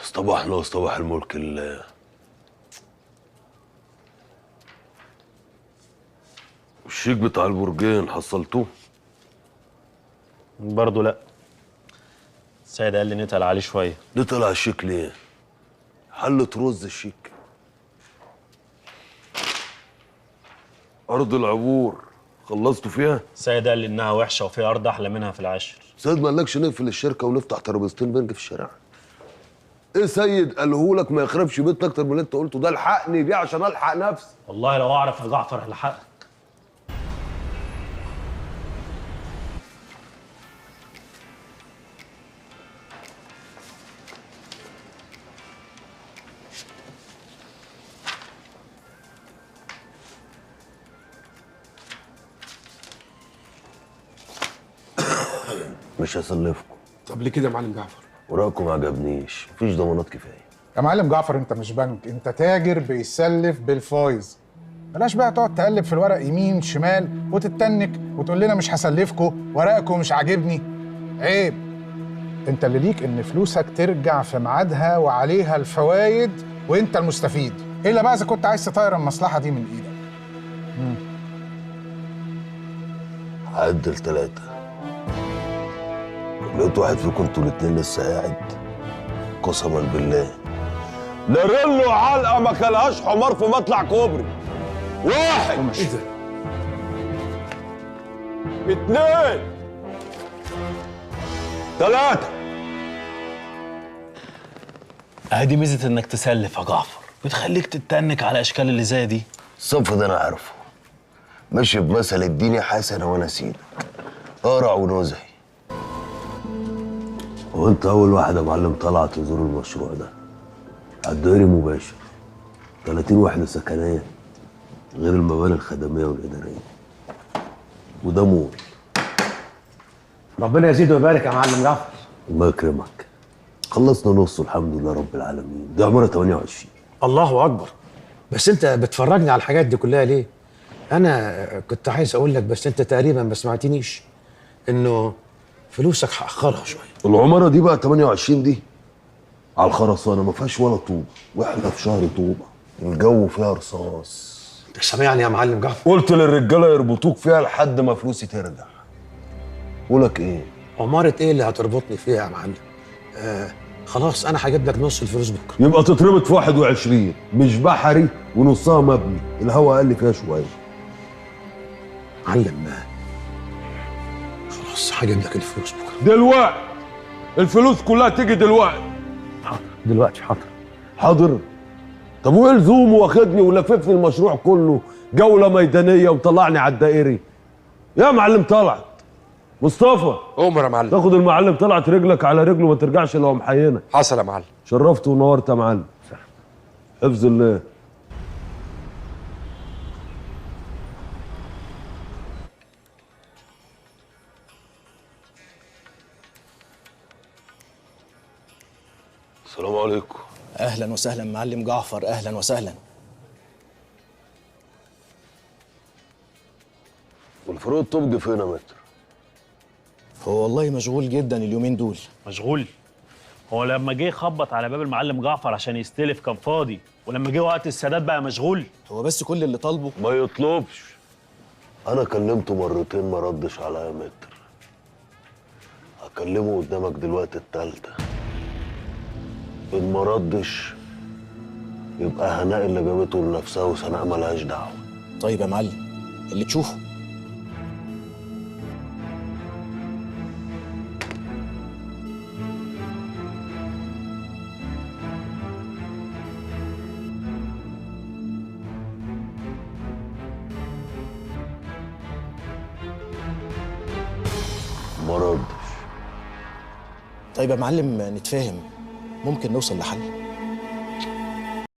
اصطبحنا واصطبح الملك لله. الشيك بتاع البرجين حصلتوه؟ برضه لا. السيد قال لي نتقل عليه شويه. نتقل على الشيك ليه؟ حلة رز الشيك. أرض العبور خلصتوا فيها؟ السيد قال لي إنها وحشة وفي أرض أحلى منها في العاشر. سيد ما قالكش نقفل الشركة ونفتح ترابيزتين بنج في الشارع؟ إيه سيد قالهولك ما يخربش بيتنا أكتر من اللي أنت قلته ده؟ الحقني دي عشان ألحق نفسي. والله لو أعرف يا جعفر ألحقك. مش هسلفكم. طب ليه كده يا معلم جعفر؟ ورقكم ما عجبنيش، مفيش ضمانات كفايه. يا معلم جعفر انت مش بنك، انت تاجر بيسلف بالفايز. بلاش بقى تقعد تقلب في الورق يمين شمال وتتنك وتقول لنا مش هسلفكم ورقكم مش عاجبني. عيب. انت اللي ليك ان فلوسك ترجع في ميعادها وعليها الفوايد وانت المستفيد، الا بقى اذا كنت عايز تطير المصلحه دي من ايدك. هعدل 3. لقيت واحد فيكم انتوا الاتنين لسه قاعد، قسما بالله لرله علقه ما كلهاش حمار في مطلع كوبري. 1 ايه ده؟ 2 3. أهدي ميزة إنك تسلف يا جعفر، بتخليك تتنك على أشكال اللي زي دي. الصنف ده انا عارفه، ماشي بمثل اديني حسنه وانا سيدك، قرع ونزهي. وانت اول واحد يا معلم طلعت تزور المشروع ده على الدائري مباشر. 30 وحده سكنيه غير المباني الخدميه والاداريه، وده مول. ربنا يزيد ويبارك يا معلم جعفر. الله يكرمك. خلصنا نصه الحمد لله رب العالمين. دي عماره 28. الله اكبر. بس انت بتفرجني على الحاجات دي كلها ليه؟ انا كنت عايز اقول لك بس انت تقريبا ما سمعتنيش انه فلوسك هاخرها شويه. العماره دي بقى 28 دي على الخرسانه ما فيهاش ولا طوبه، واحنا في شهر طوبه، الجو فيها رصاص. انت سامعني يا معلم جعفر؟ قلت للرجاله يربطوك فيها لحد ما فلوسي ترجع. بقولك ايه؟ عماره ايه اللي هتربطني فيها يا معلم؟ خلاص انا هجيب لك نص الفلوس بكره. يبقى تتربط في 21 مش بحري ونصها مبني، الهوا اقل فيها شويه. معلم خلاص هجيب لك الفلوس بكره. دلوقتي الفلوس كلها تيجي دلوقتي. دلوقتي حاضر. حاضر. طب وايه لزومه واخدني ولففني المشروع كله جوله ميدانيه وطلعني على الدائري؟ يا معلم طلعت مصطفى، عمر يا معلم. تاخد المعلم طلعت رجلك على رجله ما ترجعش الا هو محينك. حصل يا معلم. شرفت ونورت يا معلم. حفظ الله. السلام عليكم. اهلا وسهلا معلم جعفر، اهلا وسهلا. والفروق الطبج فين يا متر؟ هو والله مشغول جدا اليومين دول. مشغول؟ هو لما جه خبط على باب المعلم جعفر عشان يستلف كان فاضي، ولما جه وقت السداد بقى مشغول. هو بس كل اللي طالبه ما يطلبش. انا كلمته مرتين ما ردش عليا يا متر. هكلمه قدامك دلوقتي التالتة. ان ما ردش يبقى هناء اللي جابته لنفسها وسناء ملهاش دعوه. طيب يا معلم اللي تشوفه. ما ردش. طيب يا معلم نتفاهم، ممكن نوصل لحل.